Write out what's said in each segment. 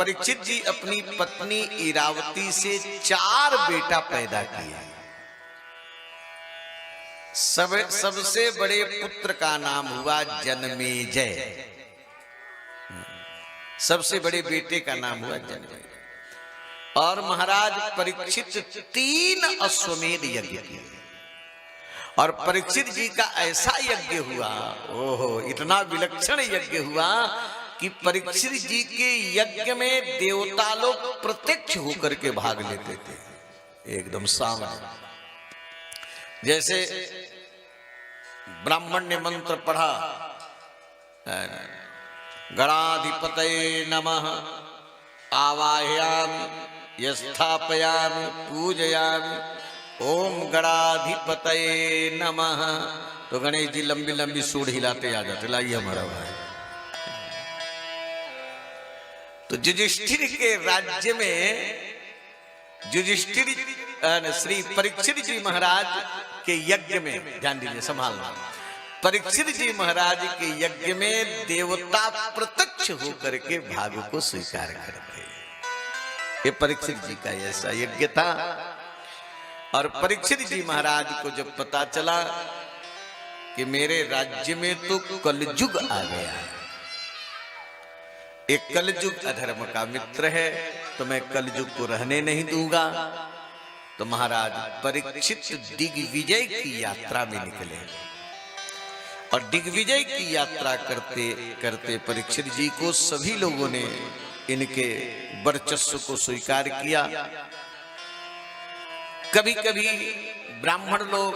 परीक्षित जी अपनी पत्नी इरावती से 4 बेटा पैदा किए। सबसे बड़े पुत्र का नाम हुआ जनमेजय, सबसे बड़े बेटे का नाम हुआ जनमेजय। और महाराज परीक्षित 3 अश्वमेध यज्ञ किए। और परीक्षित जी का ऐसा यज्ञ हुआ, ओहो, इतना विलक्षण यज्ञ हुआ कि परीक्षित जी के यज्ञ में देवता लोग प्रत्यक्ष होकर के भाग लेते थे, एकदम सामने। जैसे ब्राह्मण ने मंत्र पढ़ा, गणाधिपतये नमः, आवाहयामि, स्थापयामि, पूजयामि, ओम गणाधिपतये नमः, तो गणेश जी लंबी लंबी सूढ़ हिलाते आ जाते, लाइए हमारा भाई। तो युधिष्ठिर के राज्य में युधिष्ठिर श्री परीक्षित जी महाराज के यज्ञ में, ध्यान दीजिए संभालना, परीक्षित जी महाराज के यज्ञ में देवता प्रत्यक्ष होकर के भाग को स्वीकार करते। ये परीक्षित जी का ऐसा यज्ञ था। और परीक्षित जी महाराज को जब पता चला कि मेरे राज्य में तो कलयुग आ गया है, एक कलयुग अधर्म का मित्र है, तो मैं कलयुग को रहने नहीं दूंगा। तो महाराज परीक्षित दिग्विजय की यात्रा में निकले। और दिग्विजय की यात्रा करते करते परीक्षित जी को सभी लोगों ने इनके वर्चस्व को स्वीकार किया। कभी कभी ब्राह्मण लोग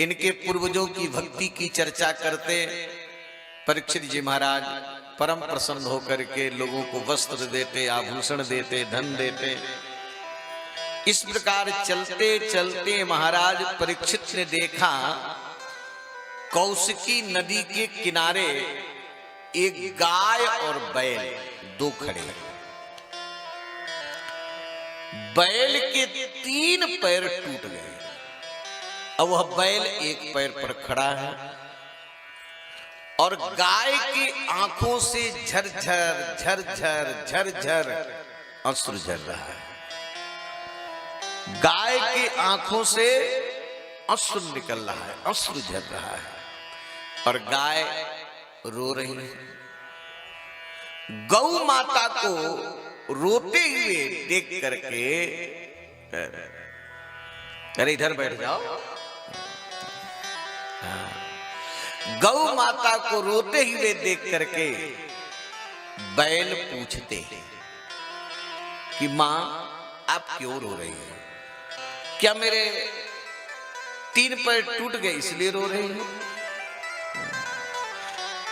इनके पूर्वजों की भक्ति की चर्चा करते। परीक्षित जी महाराज परम प्रसन्न होकर के लोगों को वस्त्र देते, आभूषण देते, धन देते। इस प्रकार चलते चलते महाराज परीक्षित ने देखा कौशिकी नदी के किनारे एक गाय और बैल 2 खड़े। बैल के 3 पैर टूट गए। अब वह बैल एक पैर पर खड़ा है और गाय की आंखों से झरझर झरझर झरझर अश्रु झर रहा है। गाय की आंखों से अश्रु निकल रहा है, अश्रु झर रहा है। और गाय रो रही है। गौ माता को रोते हुए देख करके, अरे इधर बैठ जाओ, गौ माता को रोते हुए देख करके बैल पूछते हैं कि मां आप क्यों रो रही हैं? क्या मेरे 3 पैर टूट गए इसलिए रो रही हैं?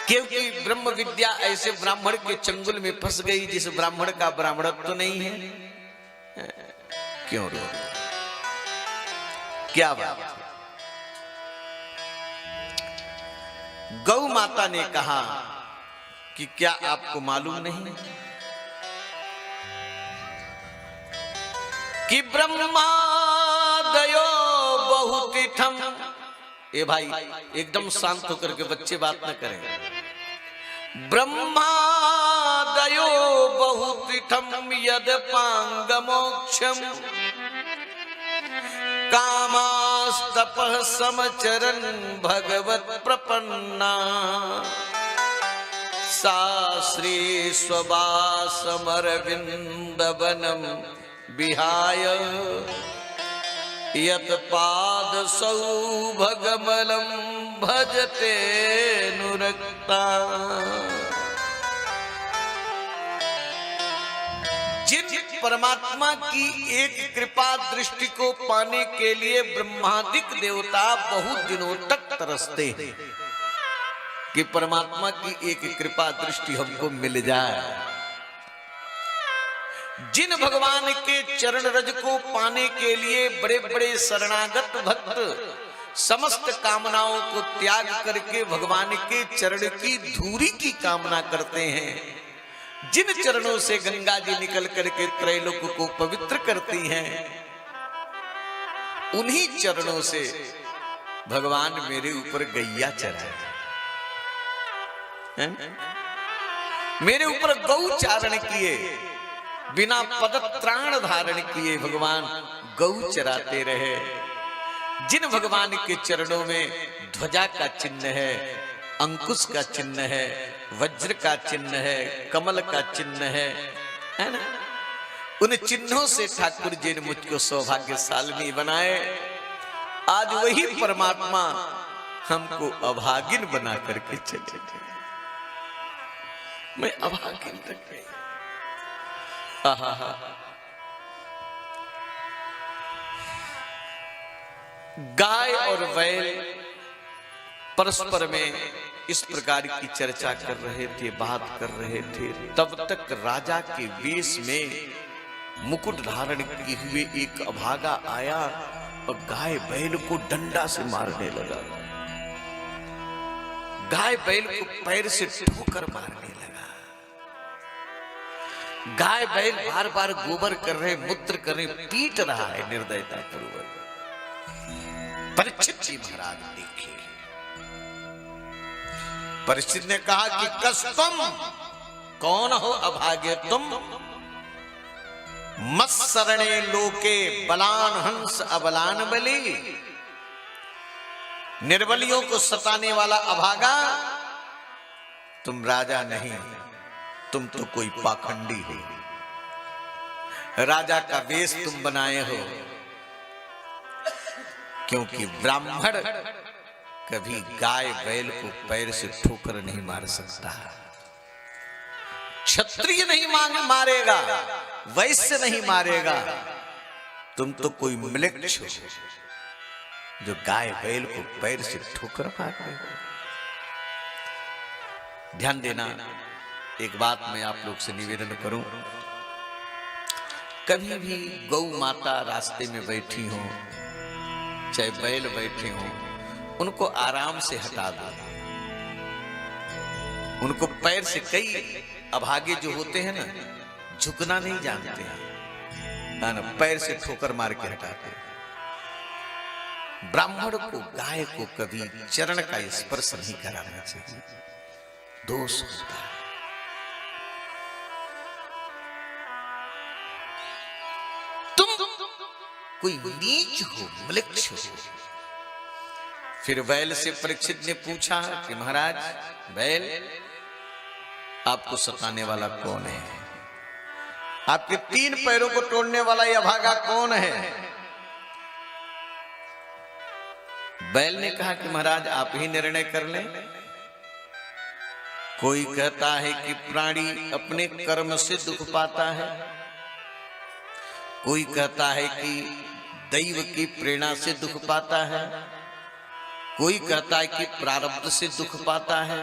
क्योंकि ब्रह्म विद्या ऐसे ब्राह्मण के चंगुल में फंस गई जिस ब्राह्मण का ब्राह्मणत्व तो नहीं है, क्यों रो रही? क्या बात है? गौ माता ने कहा कि क्या आपको मालूम नहीं कि ब्रह्मादयो बहुतिथम। ए भाई एकदम शांत होकर के बच्चे बात न करें। ब्रह्मादयो बहुतिथम यद पांग मोक्षम कामास्तपः समचरन् भगवत प्रपन्ना सा श्री स्ववासमरविंदवनम विहाय यत पाद सौभगमलम भजते नुरक्ता। जिन परमात्मा की एक कृपा दृष्टि को पाने के लिए ब्रह्मादिक देवता बहुत दिनों तक तरसते हैं कि परमात्मा की एक कृपा दृष्टि हमको मिल जाए। जिन भगवान के चरण रज को पाने के लिए बड़े बड़े शरणागत भक्त समस्त कामनाओं को त्याग करके भगवान के चरण की धूरी की कामना करते हैं, जिन चरणों से गंगा जी निकल करके त्रैलोक को पवित्र करती हैं, उन्हीं चरणों से भगवान मेरे ऊपर गैया चढ़ाए। मेरे ऊपर गौ चारण किए, बिना पदत्राण धारण किए भगवान गौ चराते रहे। जिन भगवान के चरणों में ध्वजा का चिन्ह है, अंकुश का चिन्ह है, वज्र का चिन्ह है, कमल का चिन्ह है ना, उन चिन्हों से ठाकुर जी ने मुझको सौभाग्यशालिनी बनाए। आज वही परमात्मा हमको अभागिन बना करके चले गए। मैं अभागिन तक गई। गाय और बैल परस्पर में इस प्रकार की चर्चा कर रहे थे, बात कर रहे थे। तब तक राजा के वेश में मुकुट धारण किए हुए एक अभागा आया और गाय बैल को डंडा से मारने लगा। गाय बैल को पैर से ठोकर मारने लगा। गाय बैल बार बार गोबर कर रहे, मूत्र कर रहे, पीट रहा है निर्दयता पूर्वक। परीक्षित जी महाराज देखे, परीक्षित ने कहा कि कस्तम, कौन हो अभागे तुम? मत्सरणे लोके बलान हंस अबलान बली। निर्बलियों को सताने वाला अभागा तुम राजा नहीं, तुम तो कोई पाखंडी हो। राजा का वेश तुम बनाए हो, क्योंकि ब्राह्मण कभी गाय बैल को पैर से ठोकर नहीं मार सकता। क्षत्रिय नहीं मारेगा, वैश्य नहीं मारेगा। तुम तो कोई म्लेच्छ हो जो गाय बैल को पैर से ठोकर मार रहे हो। ध्यान देना, एक बात मैं आप लोग से निवेदन करूं, कभी भी गौ माता रास्ते में बैठी हो, चाहे बैल बैठे हो, उनको आराम से हटा दो। उनको पैर से, कई अभागे जो होते हैं ना, झुकना नहीं जानते हैं ना, पैर से ठोकर मार के हटाते हैं। ब्राह्मण को, गाय को कभी चरण का स्पर्श नहीं कराना चाहिए, दोष होता है। तुम कोई नीच हो, म्लेच्छ हो। फिर बैल से परीक्षित ने पूछा कि महाराज, बैल आपको सताने वाला कौन है? आपके 3 पैरों को तोड़ने वाला यह अभागा कौन है? बैल ने कहा कि महाराज आप ही निर्णय कर लें। कोई कहता है कि प्राणी अपने कर्म से दुख पाता है, कोई कहता है कि दैव की प्रेरणा से दुख पाता है, कोई कहता है कि प्रारब्ध से दुख पाता है।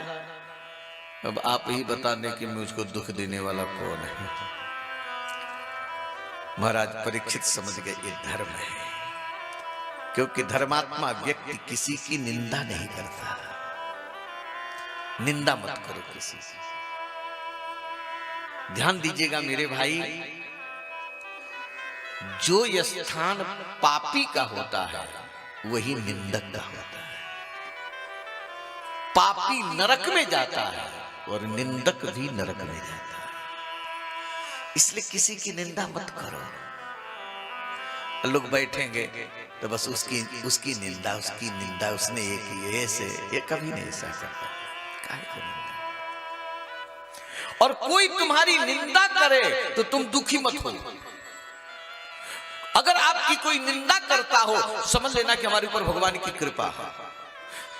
अब आप ही बता दें कि मुझको दुख देने वाला कौन है। महाराज परीक्षित समझ गए ये धर्म है, क्योंकि धर्मात्मा व्यक्ति किसी की निंदा नहीं करता। निंदा मत करो किसी की। ध्यान दीजिएगा मेरे भाई, जो यह स्थान पापी का होता है वही निंदक का होता है। पापी नरक में जाता है और निंदक भी नरक में जाता है। इसलिए किसी की निंदा मत करो। लोग बैठेंगे तो बस उसकी निंदा, उसने ये की, ऐसे ये कभी नहीं ऐसा करता। काहे को निंदा? और कोई तुम्हारी निंदा करे तो तुम दुखी मत हो। अगर आपकी कोई निंदा करता हो, समझ लेना कि हमारे ऊपर भगवान की कृपा है,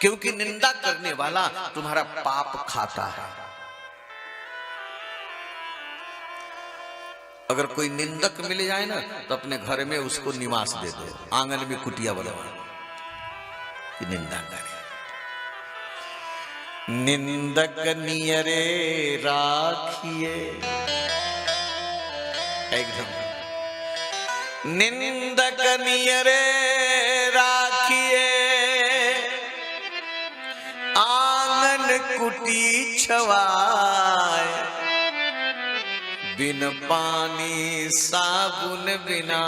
क्योंकि निंदा करने वाला तुम्हारा पाप खाता है। अगर कोई निंदक मिल जाए ना, तो अपने घर में उसको निवास दे दो, आंगन में कुटिया बनवा कि निंदा करे। निंदक नियरे राखिए, एकदम निंदक नियरे राखिए, आंगन कुटी छवाए, बिन पानी साबुन बिना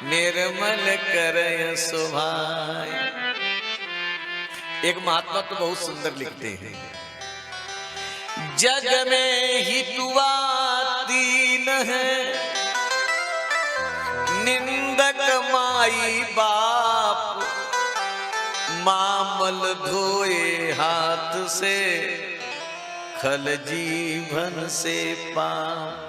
निर्मल करय शोभाए। एक महात्मा तो बहुत सुंदर लिखते हैं, जग में हितुआ तीन है, निंदक माई बाप, मामल धोए हाथ से, खल जीवन से पाप।